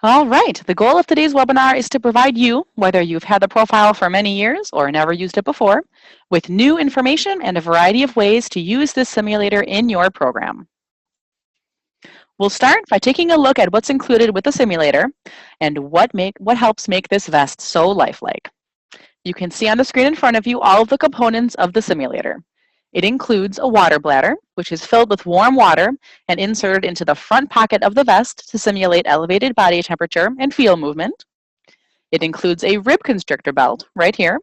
All right, the goal of today's webinar is to provide you, whether you've had the profile for many years or never used it before, with new information and a variety of ways to use this simulator in your program. We'll start by taking a look at what's included with the simulator and what helps make this vest so lifelike. You can see on the screen in front of you all of the components of the simulator. It includes a water bladder, which is filled with warm water and inserted into the front pocket of the vest to simulate elevated body temperature and fetal movement. It includes a rib constrictor belt right here,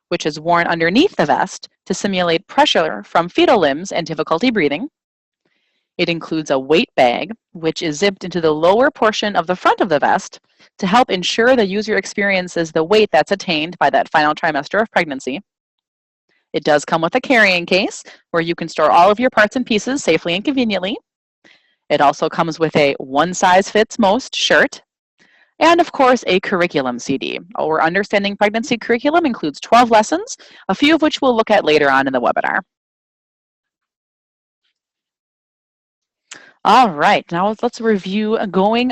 which is worn underneath the vest to simulate pressure from fetal limbs and difficulty breathing. It includes a weight bag, which is zipped into the lower portion of the front of the vest to help ensure the user experiences the weight that's attained by that final trimester of pregnancy. It does come with a carrying case where you can store all of your parts and pieces safely and conveniently. It also comes with a one-size-fits-most shirt, and of course a curriculum CD. Our Understanding Pregnancy curriculum includes 12 lessons, a few of which we'll look at later on in the webinar. All right, now let's review putting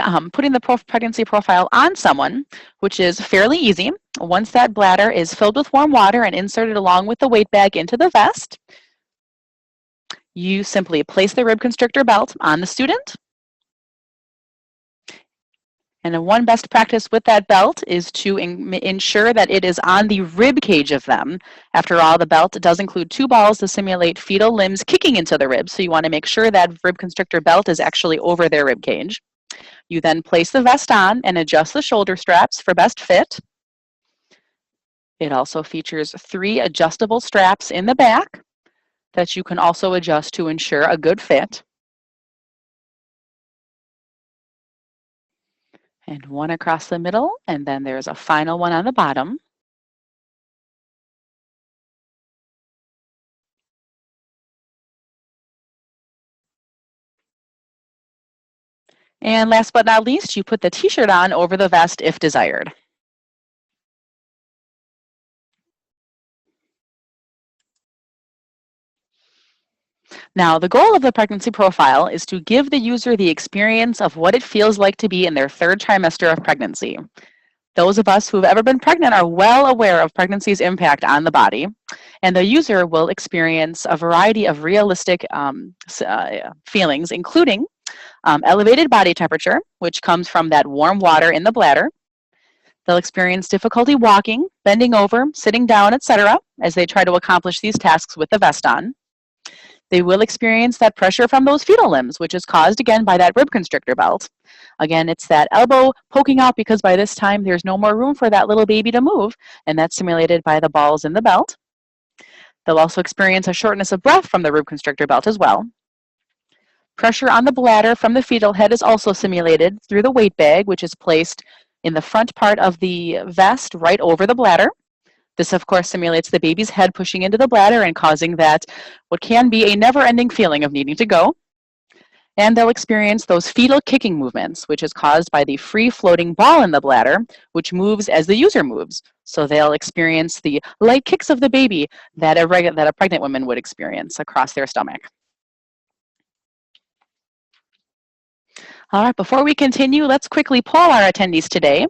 the pregnancy profile on someone, which is fairly easy. Once that bladder is filled with warm water and inserted along with the weight bag into the vest, you simply place the rib constrictor belt on the student. And one best practice with that belt is to ensure that it is on the rib cage of them. After all, the belt does include 2 balls to simulate fetal limbs kicking into the ribs, so you want to make sure that rib constrictor belt is actually over their rib cage. You then place the vest on and adjust the shoulder straps for best fit. It also features 3 adjustable straps in the back that you can also adjust to ensure a good fit. And one across the middle, and then there's a final one on the bottom. And last but not least, you put the t-shirt on over the vest if desired. Now, the goal of the pregnancy profile is to give the user the experience of what it feels like to be in their 3rd trimester of pregnancy. Those of us who have ever been pregnant are well aware of pregnancy's impact on the body, and the user will experience a variety of realistic feelings, including elevated body temperature, which comes from that warm water in the bladder. They'll experience difficulty walking, bending over, sitting down, etc., as they try to accomplish these tasks with the vest on. They will experience that pressure from those fetal limbs, which is caused again by that rib constrictor belt. Again, it's that elbow poking out because by this time there's no more room for that little baby to move, and that's simulated by the balls in the belt. They'll also experience a shortness of breath from the rib constrictor belt as well. Pressure on the bladder from the fetal head is also simulated through the weight bag, which is placed in the front part of the vest right over the bladder. This, of course, simulates the baby's head pushing into the bladder and causing that what can be a never-ending feeling of needing to go. And they'll experience those fetal kicking movements, which is caused by the free-floating ball in the bladder, which moves as the user moves. So they'll experience the light kicks of the baby that a pregnant woman would experience across their stomach. All right, before we continue, let's quickly poll our attendees today.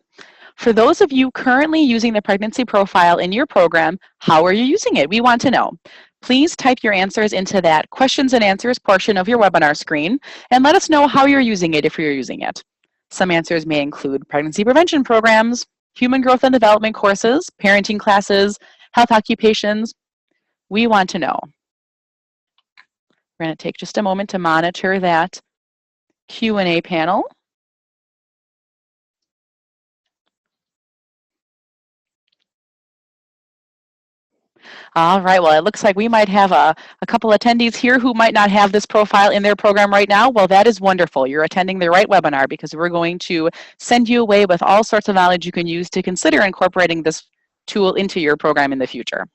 For those of you currently using the pregnancy profile in your program, how are you using it? We want to know. Please type your answers into that questions and answers portion of your webinar screen and let us know how you're using it if you're using it. Some answers may include pregnancy prevention programs, human growth and development courses, parenting classes, health occupations. We want to know. We're going to take just a moment to monitor that Q&A panel. All right, well, it looks like we might have a couple attendees here who might not have this profile in their program right now. Well, that is wonderful. You're attending the right webinar because we're going to send you away with all sorts of knowledge you can use to consider incorporating this tool into your program in the future.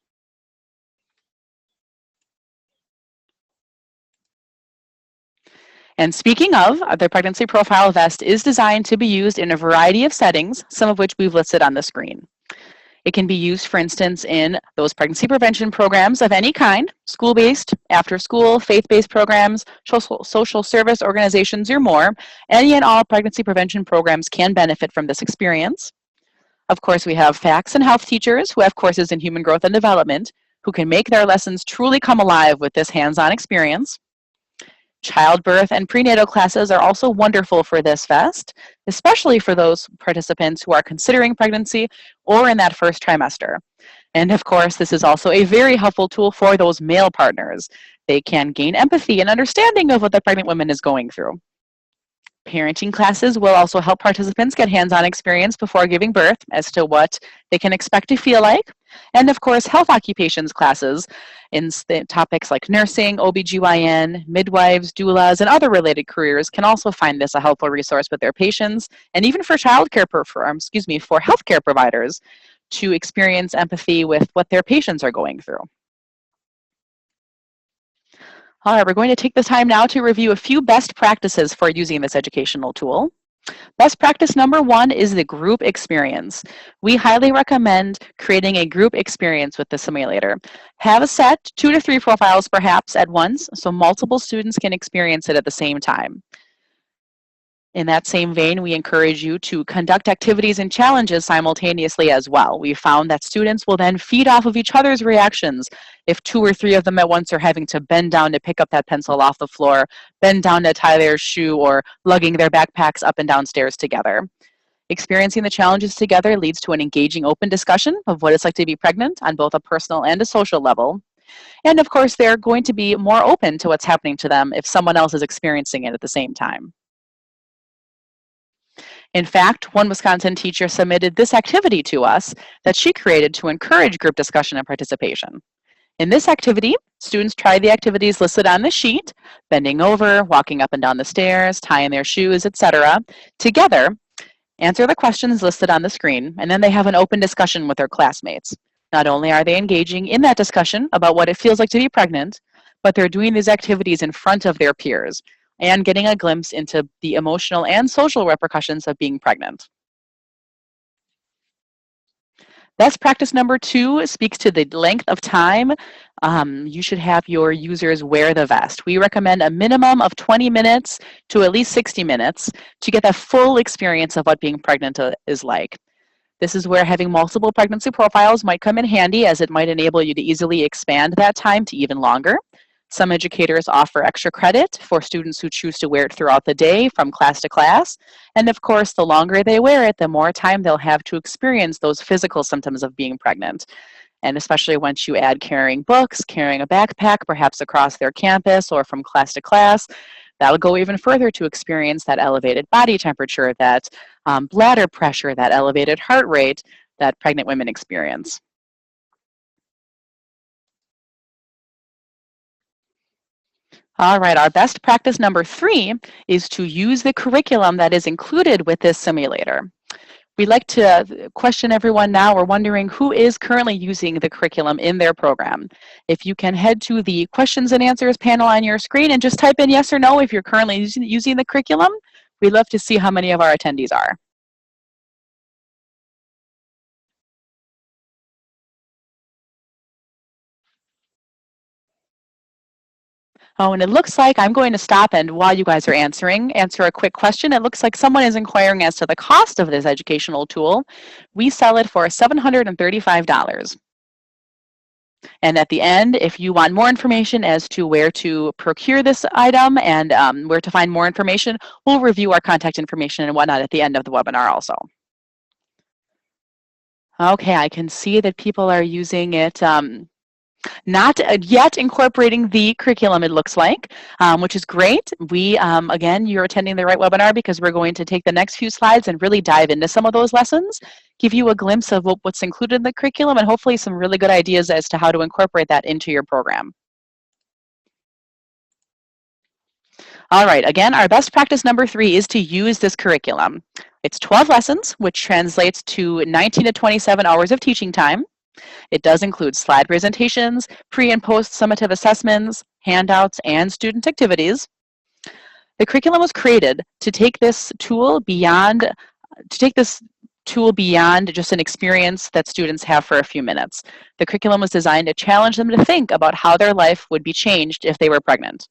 And speaking of, the pregnancy profile vest is designed to be used in a variety of settings, some of which we've listed on the screen. It can be used, for instance, in those pregnancy prevention programs of any kind, school-based, after-school, faith-based programs, social service organizations, or more. Any and all pregnancy prevention programs can benefit from this experience. Of course, we have FACS and health teachers who have courses in human growth and development who can make their lessons truly come alive with this hands-on experience. Childbirth and prenatal classes are also wonderful for this fest, especially for those participants who are considering pregnancy or in that first trimester. And of course, this is also a very helpful tool for those male partners. They can gain empathy and understanding of what the pregnant woman is going through. Parenting classes will also help participants get hands-on experience before giving birth as to what they can expect to feel like. And of course, health occupations classes in topics like nursing, OBGYN, midwives, doulas, and other related careers can also find this a helpful resource with their patients, and even for for healthcare providers to experience empathy with what their patients are going through. All right, we're going to take the time now to review a few best practices for using this educational tool. Best practice number 1 is the group experience. We highly recommend creating a group experience with the simulator. Have a set 2 to 3 profiles perhaps at once so multiple students can experience it at the same time. In that same vein, we encourage you to conduct activities and challenges simultaneously as well. We found that students will then feed off of each other's reactions. If 2 or 3 of them at once are having to bend down to pick up that pencil off the floor, bend down to tie their shoe, or lugging their backpacks up and down stairs together. Experiencing the challenges together leads to an engaging, open discussion of what it's like to be pregnant on both a personal and a social level. And of course, they're going to be more open to what's happening to them if someone else is experiencing it at the same time. In fact, one Wisconsin teacher submitted this activity to us that she created to encourage group discussion and participation. In this activity, students try the activities listed on the sheet, bending over, walking up and down the stairs, tying their shoes, etc. Together, answer the questions listed on the screen, and then they have an open discussion with their classmates. Not only are they engaging in that discussion about what it feels like to be pregnant, but they're doing these activities in front of their peers and getting a glimpse into the emotional and social repercussions of being pregnant. Best practice number 2 speaks to the length of time you should have your users wear the vest. We recommend a minimum of 20 minutes to at least 60 minutes to get the full experience of what being pregnant is like. This is where having multiple pregnancy profiles might come in handy, as it might enable you to easily expand that time to even longer. Some educators offer extra credit for students who choose to wear it throughout the day from class to class. And of course, the longer they wear it, the more time they'll have to experience those physical symptoms of being pregnant. And especially once you add carrying books, carrying a backpack, perhaps across their campus or from class to class, that'll go even further to experience that elevated body temperature, that bladder pressure, that elevated heart rate that pregnant women experience. All right, our best practice number 3 is to use the curriculum that is included with this simulator. We'd like to question everyone now. We're wondering who is currently using the curriculum in their program. If you can head to the questions and answers panel on your screen and just type in yes or no if you're currently using the curriculum, we'd love to see how many of our attendees are. Oh, and it looks like I'm going to stop, and while you guys are answer a quick question. It looks like someone is inquiring as to the cost of this educational tool. We sell it for $735. And at the end, if you want more information as to where to procure this item and where to find more information, we'll review our contact information and whatnot at the end of the webinar also. Okay, I can see that people are using it. Not yet incorporating the curriculum, it looks like, which is great. We, again, you're attending the right webinar because we're going to take the next few slides and really dive into some of those lessons, give you a glimpse of what's included in the curriculum, and hopefully some really good ideas as to how to incorporate that into your program. All right, again, our best practice number 3 is to use this curriculum. It's 12 lessons, which translates to 19 to 27 hours of teaching time. It does include slide presentations, pre and post summative assessments, handouts, and student activities. The curriculum was created to take this tool tool beyond just an experience that students have for a few minutes. The curriculum was designed to challenge them to think about how their life would be changed if they were pregnant.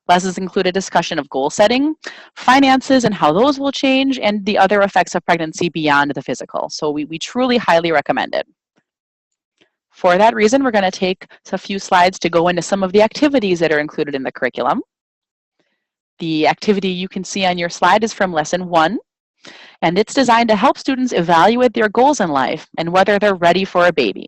Lessons include a discussion of goal setting, finances and how those will change, and the other effects of pregnancy beyond the physical. So we truly highly recommend it. For that reason, we're going to take a few slides to go into some of the activities that are included in the curriculum. The activity you can see on your slide is from Lesson 1, and it's designed to help students evaluate their goals in life and whether they're ready for a baby.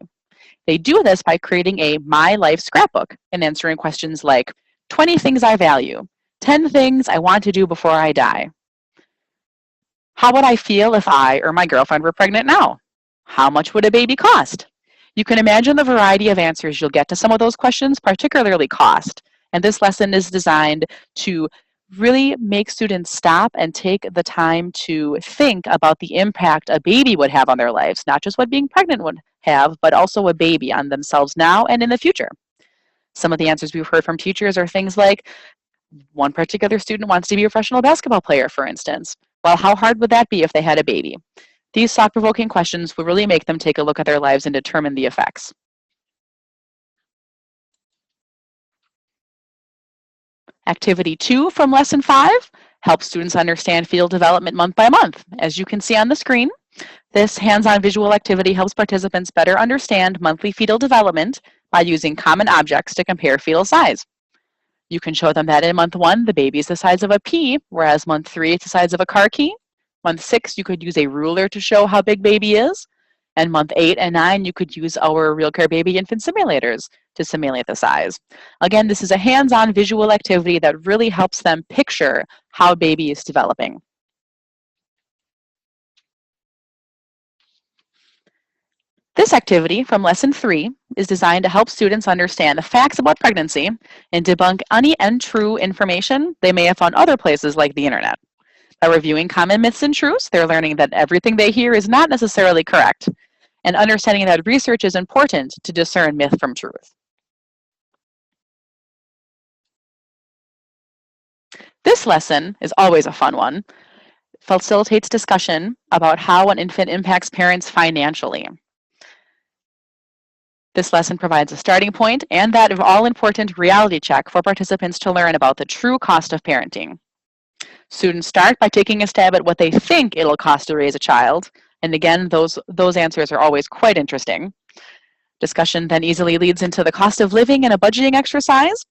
They do this by creating a My Life Scrapbook and answering questions like, 20 things I value, 10 things I want to do before I die. How would I feel if I or my girlfriend were pregnant now? How much would a baby cost? You can imagine the variety of answers you'll get to some of those questions, particularly cost. And this lesson is designed to really make students stop and take the time to think about the impact a baby would have on their lives, not just what being pregnant would have, but also a baby on themselves now and in the future. Some of the answers we've heard from teachers are things like, one particular student wants to be a professional basketball player, for instance. Well, how hard would that be if they had a baby? These thought-provoking questions will really make them take a look at their lives and determine the effects. Activity 2 from Lesson 5 helps students understand fetal development month by month. As you can see on the screen, this hands-on visual activity helps participants better understand monthly fetal development by using common objects to compare fetal size. You can show them that in month 1, the baby is the size of a pea, whereas month 3, it's the size of a car key. Month 6, you could use a ruler to show how big baby is. And month 8 and 9, you could use our RealCare Baby Infant Simulators to simulate the size. Again, this is a hands-on visual activity that really helps them picture how baby is developing. This activity from Lesson 3 is designed to help students understand the facts about pregnancy and debunk any untrue information they may have found other places like the internet. By reviewing common myths and truths, they're learning that everything they hear is not necessarily correct, and understanding that research is important to discern myth from truth. This lesson is always a fun one. It facilitates discussion about how an infant impacts parents financially. This lesson provides a starting point and that all-important reality check for participants to learn about the true cost of parenting. Students start by taking a stab at what they think it'll cost to raise a child, and again, those answers are always quite interesting. Discussion then easily leads into the cost of living and a budgeting exercise.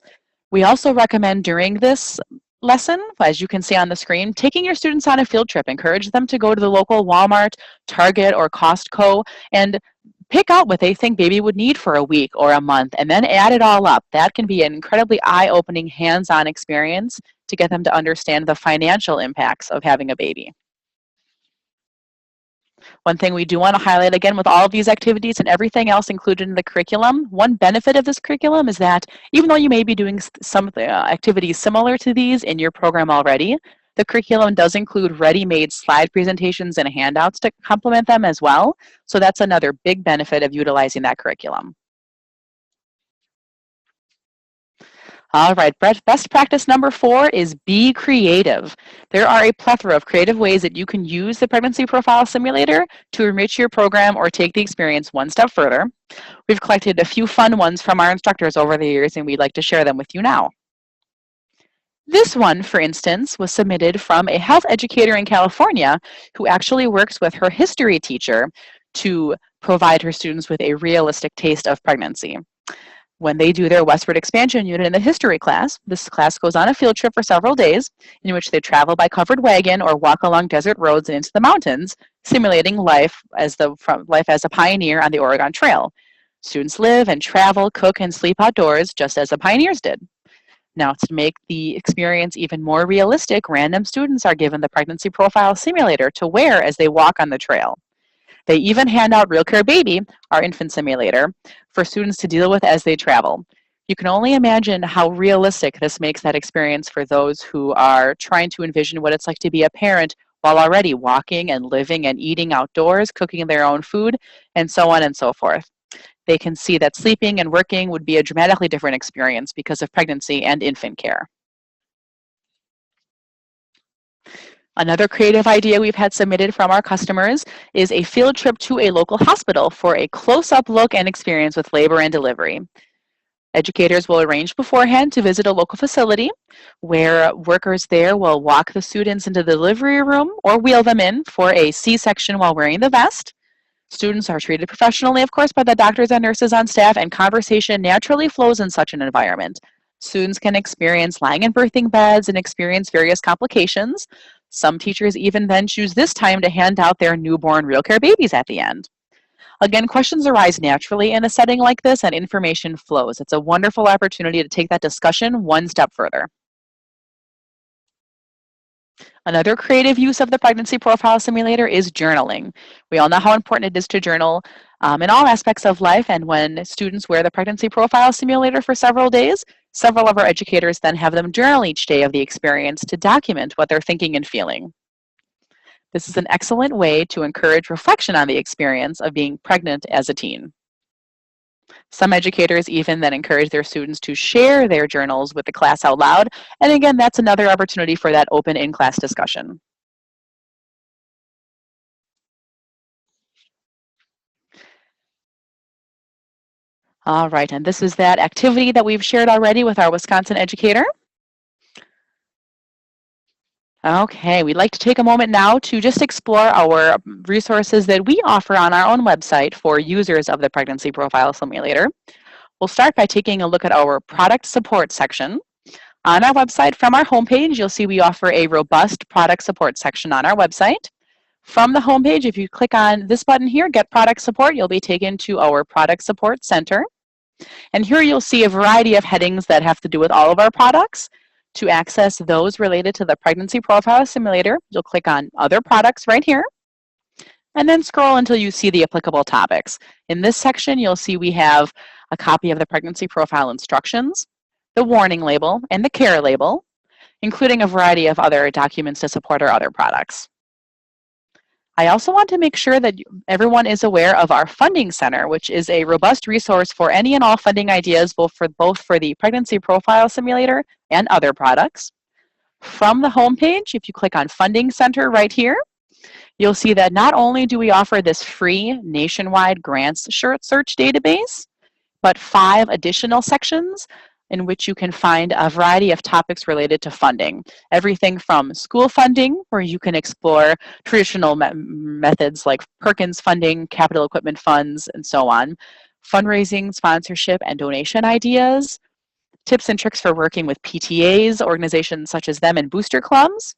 We also recommend during this lesson, as you can see on the screen, taking your students on a field trip. Encourage them to go to the local Walmart, Target, or Costco and pick out what they think baby would need for a week or a month and then add it all up. That can be an incredibly eye-opening, hands-on experience to get them to understand the financial impacts of having a baby. One thing we do want to highlight again with all of these activities and everything else included in the curriculum, one benefit of this curriculum is that even though you may be doing some of the activities similar to these in your program already, the curriculum does include ready-made slide presentations and handouts to complement them as well. So that's another big benefit of utilizing that curriculum. All right, best practice number 4 is be creative. There are a plethora of creative ways that you can use the Pregnancy Profile Simulator to enrich your program or take the experience one step further. We've collected a few fun ones from our instructors over the years, and we'd like to share them with you now. This one, for instance, was submitted from a health educator in California who actually works with her history teacher to provide her students with a realistic taste of pregnancy. When they do their westward expansion unit in the history class, this class goes on a field trip for several days in which they travel by covered wagon or walk along desert roads and into the mountains, simulating life as a pioneer on the Oregon Trail. Students live and travel, cook, and sleep outdoors just as the pioneers did. Now, to make the experience even more realistic, random students are given the Pregnancy Profile Simulator to wear as they walk on the trail. They even hand out RealCare Baby, our infant simulator, for students to deal with as they travel. You can only imagine how realistic this makes that experience for those who are trying to envision what it's like to be a parent while already walking and living and eating outdoors, cooking their own food, and so on and so forth. They can see that sleeping and working would be a dramatically different experience because of pregnancy and infant care. Another creative idea we've had submitted from our customers is a field trip to a local hospital for a close-up look and experience with labor and delivery. Educators will arrange beforehand to visit a local facility where workers there will walk the students into the delivery room or wheel them in for a C-section while wearing the vest. Students are treated professionally, of course, by the doctors and nurses on staff, and conversation naturally flows in such an environment. Students can experience lying in birthing beds and experience various complications. Some teachers even then choose this time to hand out their newborn RealCare babies at the end. Again, questions arise naturally in a setting like this and information flows. It's a wonderful opportunity to take that discussion one step further. Another creative use of the Pregnancy Profile Simulator is journaling. We all know how important it is to journal in all aspects of life, and when students wear the Pregnancy Profile Simulator for several days, several of our educators then have them journal each day of the experience to document what they're thinking and feeling. This is an excellent way to encourage reflection on the experience of being pregnant as a teen. Some educators even then encourage their students to share their journals with the class out loud, and again, that's another opportunity for that open in-class discussion. All right, and this is that activity that we've shared already with our Wisconsin educator. Okay, we'd like to take a moment now to just explore our resources that we offer on our own website for users of the Pregnancy Profile Simulator. We'll start by taking a look at our product support section. On our website, from our homepage, you'll see we offer a robust product support section on our website. From the homepage, if you click on this button here, Get Product Support, you'll be taken to our Product Support Center. And here you'll see a variety of headings that have to do with all of our products. To access those related to the Pregnancy Profile Simulator, you'll click on Other Products right here, and then scroll until you see the applicable topics. In this section, you'll see we have a copy of the Pregnancy Profile Instructions, the Warning Label, and the Care Label, including a variety of other documents to support our other products. I also want to make sure that everyone is aware of our Funding Center, which is a robust resource for any and all funding ideas, both for the Pregnancy Profile Simulator and other products. From the homepage, if you click on Funding Center right here, you'll see that not only do we offer this free nationwide grants search database, but 5 additional sections in which you can find a variety of topics related to funding. Everything from school funding, where you can explore traditional methods like Perkins funding, capital equipment funds, and so on, fundraising, sponsorship, and donation ideas, tips and tricks for working with PTAs, organizations such as them, and booster clubs,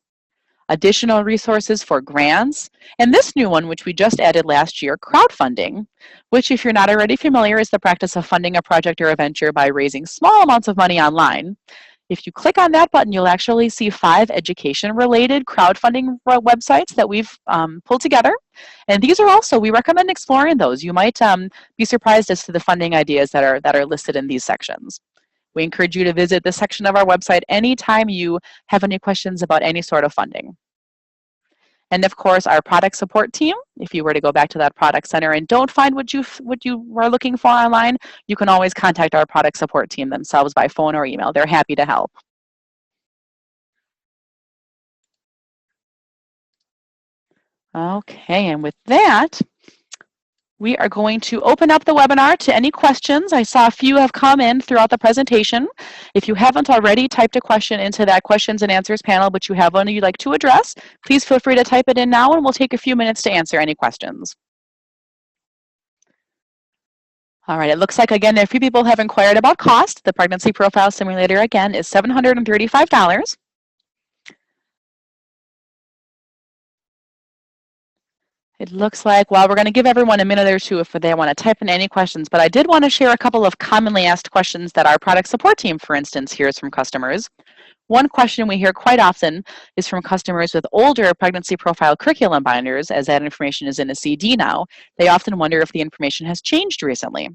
additional resources for grants, and this new one, which we just added last year, crowdfunding, which, if you're not already familiar, is the practice of funding a project or a venture by raising small amounts of money online. If you click on that button, you'll actually see 5 education-related crowdfunding websites that we've pulled together. And these are also, we recommend exploring those. You might be surprised as to the funding ideas that are listed in these sections. We encourage you to visit this section of our website anytime you have any questions about any sort of funding. And of course, our product support team, if you were to go back to that product center and don't find what you are looking for online, you can always contact our product support team themselves by phone or email. They're happy to help. Okay, and with that, we are going to open up the webinar to any questions. I saw a few have come in throughout the presentation. If you haven't already typed a question into that questions and answers panel, but you have one you'd like to address, please feel free to type it in now, and we'll take a few minutes to answer any questions. All right, it looks like, again, a few people have inquired about cost. The Pregnancy Profile Simulator, again, is $735. It looks like, well, we're going to give everyone a minute or two if they want to type in any questions, but I did want to share a couple of commonly asked questions that our product support team, for instance, hears from customers. One question we hear quite often is from customers with older pregnancy profile curriculum binders, as that information is in a CD now. They often wonder if the information has changed recently.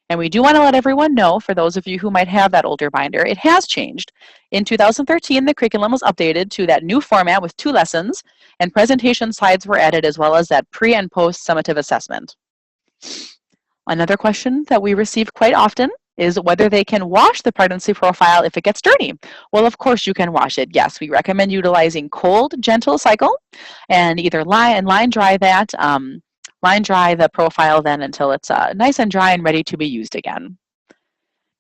And we do want to let everyone know, for those of you who might have that older binder, it has changed. In 2013, the curriculum was updated to that new format with 2 lessons, and presentation slides were added, as well as that pre and post summative assessment. Another question that we receive quite often is whether they can wash the pregnancy profile if it gets dirty. Well, of course you can wash it. Yes, we recommend utilizing cold, gentle cycle and either line dry that, line dry the profile then until it's nice and dry and ready to be used again.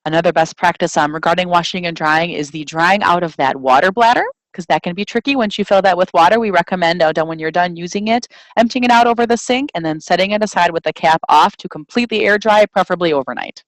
Another best practice regarding washing and drying is the drying out of that water bladder, because that can be tricky. Once you fill that with water, we recommend when you're done using it, emptying it out over the sink and then setting it aside with the cap off to completely air dry, preferably overnight.